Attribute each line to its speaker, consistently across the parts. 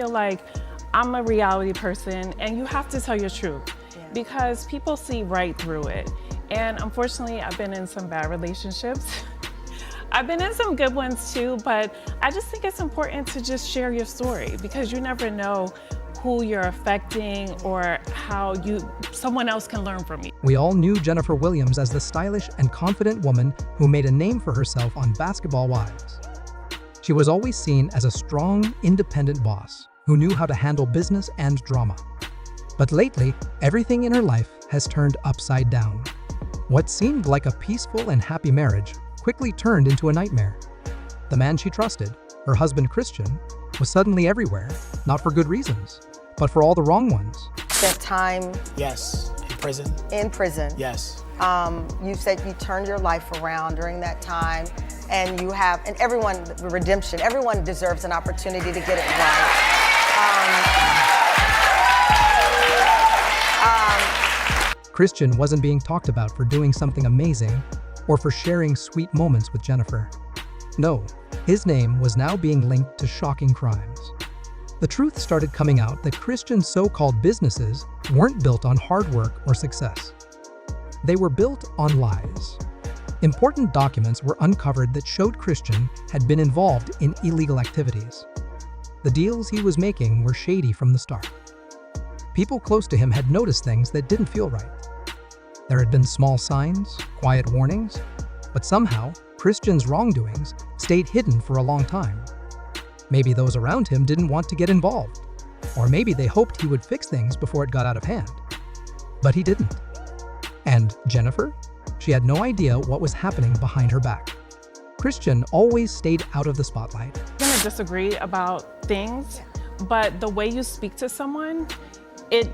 Speaker 1: feel like I'm a reality person and you have to tell your truth because people see right through it. And unfortunately, I've been in some bad relationships. I've been in some good ones too, but I just think it's important to just share your story because you never know who you're affecting or how someone else can learn from you.
Speaker 2: We all knew Jennifer Williams as the stylish and confident woman who made a name for herself on Basketball Wives. She was always seen as a strong, independent boss who knew how to handle business and drama. But lately, everything in her life has turned upside down. What seemed like a peaceful and happy marriage quickly turned into a nightmare. The man she trusted, her husband Christian, was suddenly everywhere, not for good reasons, but for all the wrong ones.
Speaker 3: Spent time.
Speaker 4: Yes. In prison.
Speaker 3: In prison.
Speaker 4: Yes.
Speaker 3: You said you turned your life around during that time, and everyone, redemption, everyone deserves an opportunity to get it right.
Speaker 2: Christian wasn't being talked about for doing something amazing or for sharing sweet moments with Jennifer. No, his name was now being linked to shocking crimes. The truth started coming out that Christian's so-called businesses weren't built on hard work or success. They were built on lies. Important documents were uncovered that showed Christian had been involved in illegal activities. The deals he was making were shady from the start. People close to him had noticed things that didn't feel right. There had been small signs, quiet warnings, but somehow Christian's wrongdoings stayed hidden for a long time. Maybe those around him didn't want to get involved, or maybe they hoped he would fix things before it got out of hand. But he didn't. And Jennifer? She had no idea what was happening behind her back. Christian always stayed out of the spotlight.
Speaker 1: We're gonna disagree about things, but the way you speak to someone, it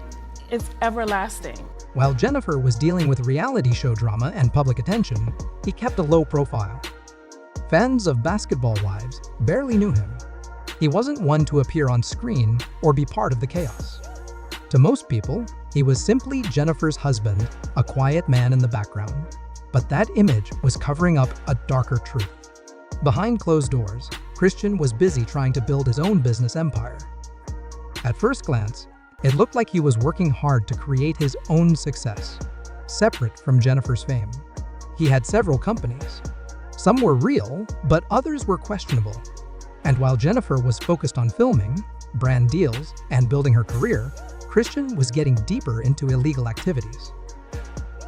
Speaker 1: is everlasting.
Speaker 2: While Jennifer was dealing with reality show drama and public attention, he kept a low profile. Fans of Basketball Wives barely knew him. He wasn't one to appear on screen or be part of the chaos. To most people, he was simply Jennifer's husband, a quiet man in the background. But that image was covering up a darker truth. Behind closed doors, Christian was busy trying to build his own business empire. At first glance, it looked like he was working hard to create his own success, separate from Jennifer's fame. He had several companies. Some were real, but others were questionable. And while Jennifer was focused on filming, brand deals, and building her career, Christian was getting deeper into illegal activities.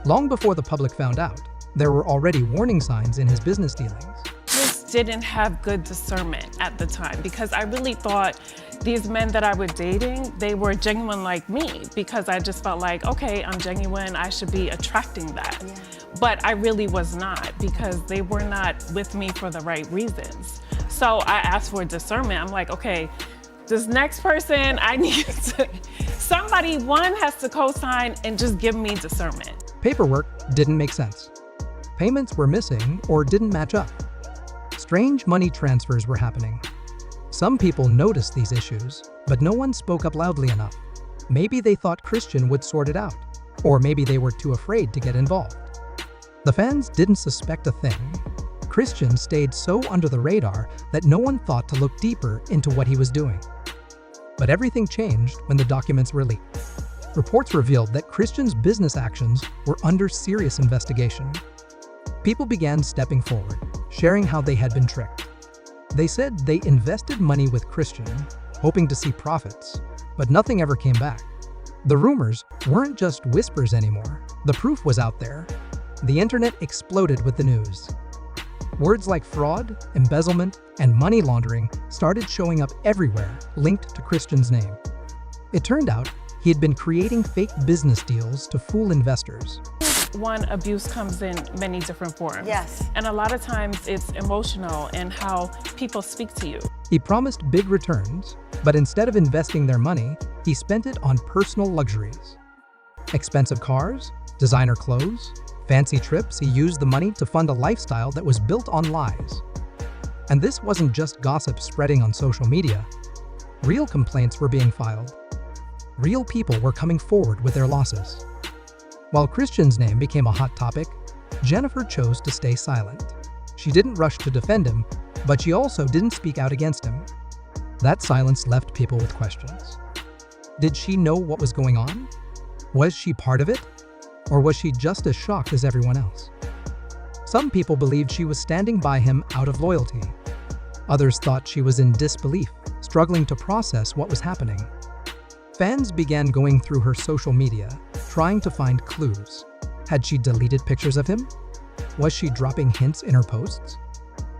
Speaker 2: Long before the public found out, there were already warning signs in his business dealings.
Speaker 1: Just didn't have good discernment at the time because I really thought these men that I was dating, they were genuine like me because I just felt like, okay, I'm genuine, I should be attracting that. Yeah. But I really was not because they were not with me for the right reasons. So I asked for discernment. I'm like, okay, this next person, I need one has to co-sign and just give me discernment.
Speaker 2: Paperwork didn't make sense. Payments were missing or didn't match up. Strange money transfers were happening. Some people noticed these issues, but no one spoke up loudly enough. Maybe they thought Christian would sort it out, or maybe they were too afraid to get involved. The fans didn't suspect a thing. Christian stayed so under the radar that no one thought to look deeper into what he was doing. But everything changed when the documents were leaked. Reports revealed that Christian's business actions were under serious investigation. People began stepping forward, sharing how they had been tricked. They said they invested money with Christian, hoping to see profits, but nothing ever came back. The rumors weren't just whispers anymore. The proof was out there. The internet exploded with the news. Words like fraud, embezzlement, and money laundering started showing up everywhere, linked to Christian's name. It turned out he had been creating fake business deals to fool investors.
Speaker 1: One, abuse comes in many different forms.
Speaker 3: Yes.
Speaker 1: And a lot of times it's emotional and how people speak to you.
Speaker 2: He promised big returns, but instead of investing their money, he spent it on personal luxuries. Expensive cars, designer clothes, fancy trips. He used the money to fund a lifestyle that was built on lies. And this wasn't just gossip spreading on social media. Real complaints were being filed. Real people were coming forward with their losses. While Christian's name became a hot topic, Jennifer chose to stay silent. She didn't rush to defend him, but she also didn't speak out against him. That silence left people with questions. Did she know what was going on? Was she part of it? Or was she just as shocked as everyone else? Some people believed she was standing by him out of loyalty. Others thought she was in disbelief, struggling to process what was happening. Fans began going through her social media, trying to find clues. Had she deleted pictures of him? Was she dropping hints in her posts?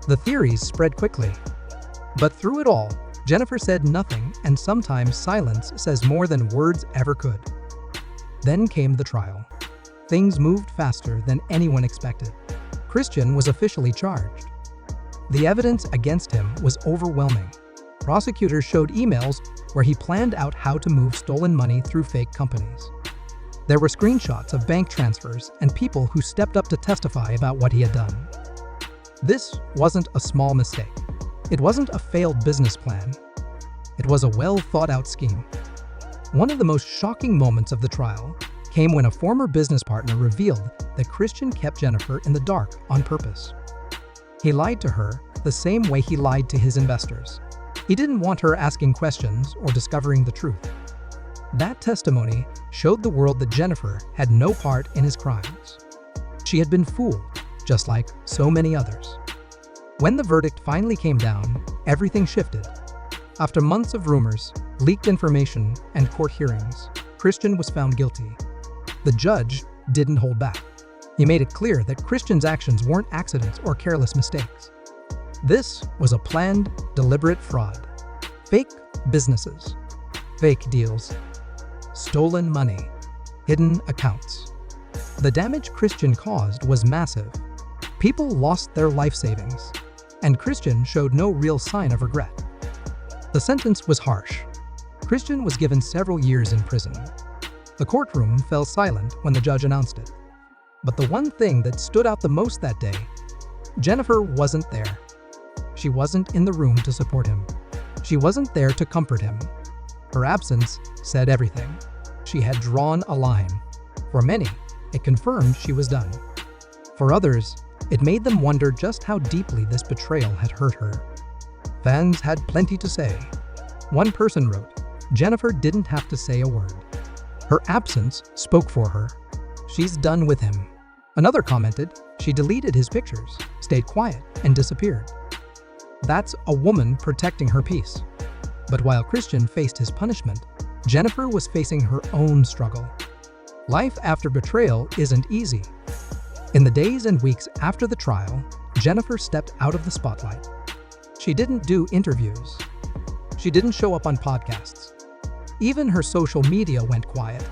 Speaker 2: The theories spread quickly. But through it all, Jennifer said nothing, and sometimes silence says more than words ever could. Then came the trial. Things moved faster than anyone expected. Christian was officially charged. The evidence against him was overwhelming. Prosecutors showed emails where he planned out how to move stolen money through fake companies. There were screenshots of bank transfers and people who stepped up to testify about what he had done. This wasn't a small mistake. It wasn't a failed business plan. It was a well-thought-out scheme. One of the most shocking moments of the trial came when a former business partner revealed that Christian kept Jennifer in the dark on purpose. He lied to her the same way he lied to his investors. He didn't want her asking questions or discovering the truth. That testimony showed the world that Jennifer had no part in his crimes. She had been fooled, just like so many others. When the verdict finally came down, everything shifted. After months of rumors, leaked information, and court hearings, Christian was found guilty. The judge didn't hold back. He made it clear that Christian's actions weren't accidents or careless mistakes. This was a planned, deliberate fraud. Fake businesses, fake deals, stolen money, hidden accounts. The damage Christian caused was massive. People lost their life savings, and Christian showed no real sign of regret. The sentence was harsh. Christian was given several years in prison. The courtroom fell silent when the judge announced it. But the one thing that stood out the most that day, Jennifer wasn't there. She wasn't in the room to support him. She wasn't there to comfort him. Her absence said everything. She had drawn a line. For many, it confirmed she was done. For others, it made them wonder just how deeply this betrayal had hurt her. Fans had plenty to say. One person wrote, "Jennifer didn't have to say a word. Her absence spoke for her. She's done with him." Another commented, "She deleted his pictures, stayed quiet, and disappeared." That's a woman protecting her peace. But while Christian faced his punishment, Jennifer was facing her own struggle. Life after betrayal isn't easy. In the days and weeks after the trial, Jennifer stepped out of the spotlight. She didn't do interviews. She didn't show up on podcasts. Even her social media went quiet.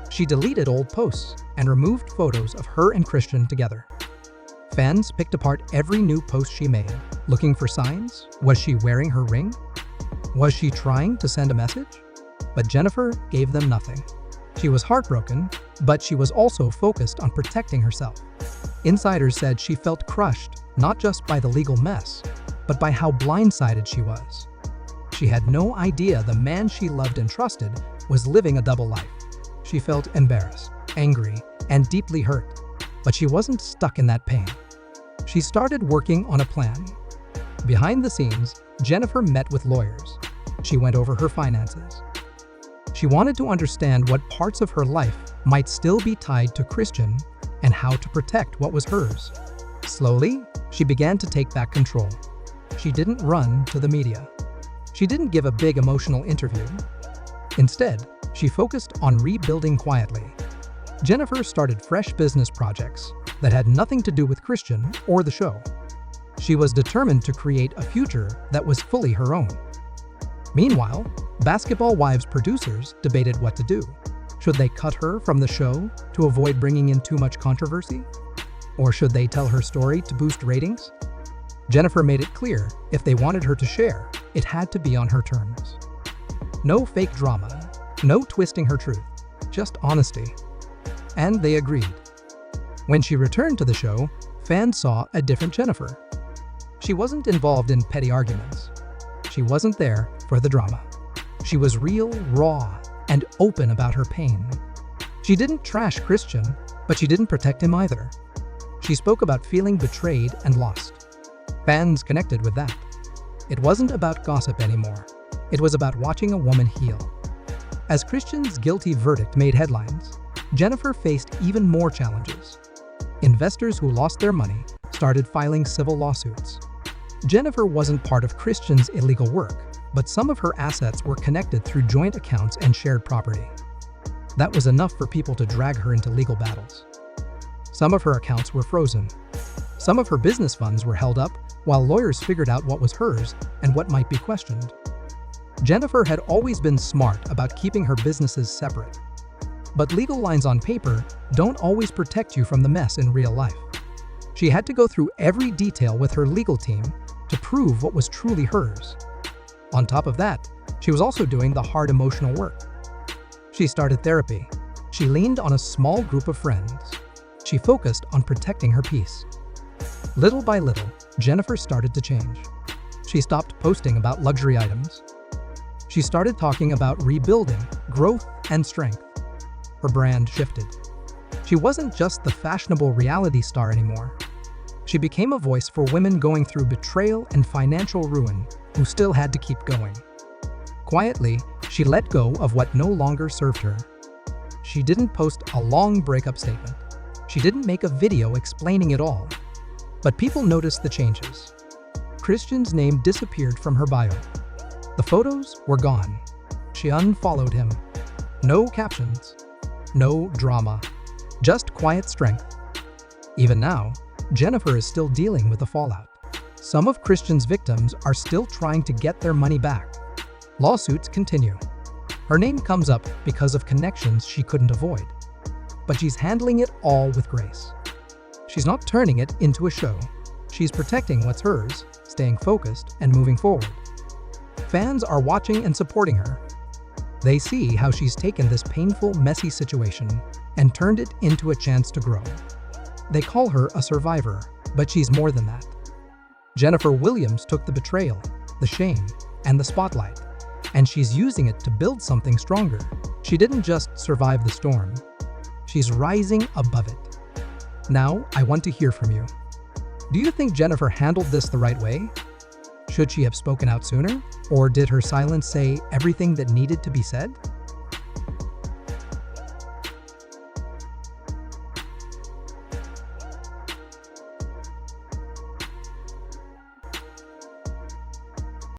Speaker 2: She deleted old posts and removed photos of her and Christian together. Fans picked apart every new post she made, looking for signs. Was she wearing her ring? Was she trying to send a message? But Jennifer gave them nothing. She was heartbroken, but she was also focused on protecting herself. Insiders said she felt crushed, not just by the legal mess, but by how blindsided she was. She had no idea the man she loved and trusted was living a double life. She felt embarrassed, angry, and deeply hurt, but she wasn't stuck in that pain. She started working on a plan. Behind the scenes, Jennifer met with lawyers. She went over her finances. She wanted to understand what parts of her life might still be tied to Christian and how to protect what was hers. Slowly, she began to take back control. She didn't run to the media. She didn't give a big emotional interview. Instead, she focused on rebuilding quietly. Jennifer started fresh business projects that had nothing to do with Christian or the show. She was determined to create a future that was fully her own. Meanwhile, Basketball Wives producers debated what to do. Should they cut her from the show to avoid bringing in too much controversy? Or should they tell her story to boost ratings? Jennifer made it clear if they wanted her to share, it had to be on her terms. No fake drama, no twisting her truth, just honesty. And they agreed. When she returned to the show, fans saw a different Jennifer. She wasn't involved in petty arguments. She wasn't there for the drama. She was real, raw, and open about her pain. She didn't trash Christian, but she didn't protect him either. She spoke about feeling betrayed and lost. Fans connected with that. It wasn't about gossip anymore. It was about watching a woman heal. As Christian's guilty verdict made headlines, Jennifer faced even more challenges. Investors who lost their money started filing civil lawsuits. Jennifer wasn't part of Christian's illegal work, but some of her assets were connected through joint accounts and shared property. That was enough for people to drag her into legal battles. Some of her accounts were frozen. Some of her business funds were held up while lawyers figured out what was hers and what might be questioned. Jennifer had always been smart about keeping her businesses separate. But legal lines on paper don't always protect you from the mess in real life. She had to go through every detail with her legal team to prove what was truly hers. On top of that, she was also doing the hard emotional work. She started therapy. She leaned on a small group of friends. She focused on protecting her peace. Little by little, Jennifer started to change. She stopped posting about luxury items. She started talking about rebuilding, growth, and strength. Her brand shifted. She wasn't just the fashionable reality star anymore. She became a voice for women going through betrayal and financial ruin who still had to keep going. Quietly, she let go of what no longer served her. She didn't post a long breakup statement. She didn't make a video explaining it all. But people noticed the changes. Christian's name disappeared from her bio. The photos were gone. She unfollowed him. No captions. No drama. Just quiet strength. Even now, Jennifer is still dealing with the fallout. Some of Christian's victims are still trying to get their money back. Lawsuits continue. Her name comes up because of connections she couldn't avoid. But she's handling it all with grace. She's not turning it into a show. She's protecting what's hers, staying focused, and moving forward. Fans are watching and supporting her. They see how she's taken this painful, messy situation and turned it into a chance to grow. They call her a survivor, but she's more than that. Jennifer Williams took the betrayal, the shame, and the spotlight, and she's using it to build something stronger. She didn't just survive the storm. She's rising above it. Now, I want to hear from you. Do you think Jennifer handled this the right way? Should she have spoken out sooner? Or did her silence say everything that needed to be said?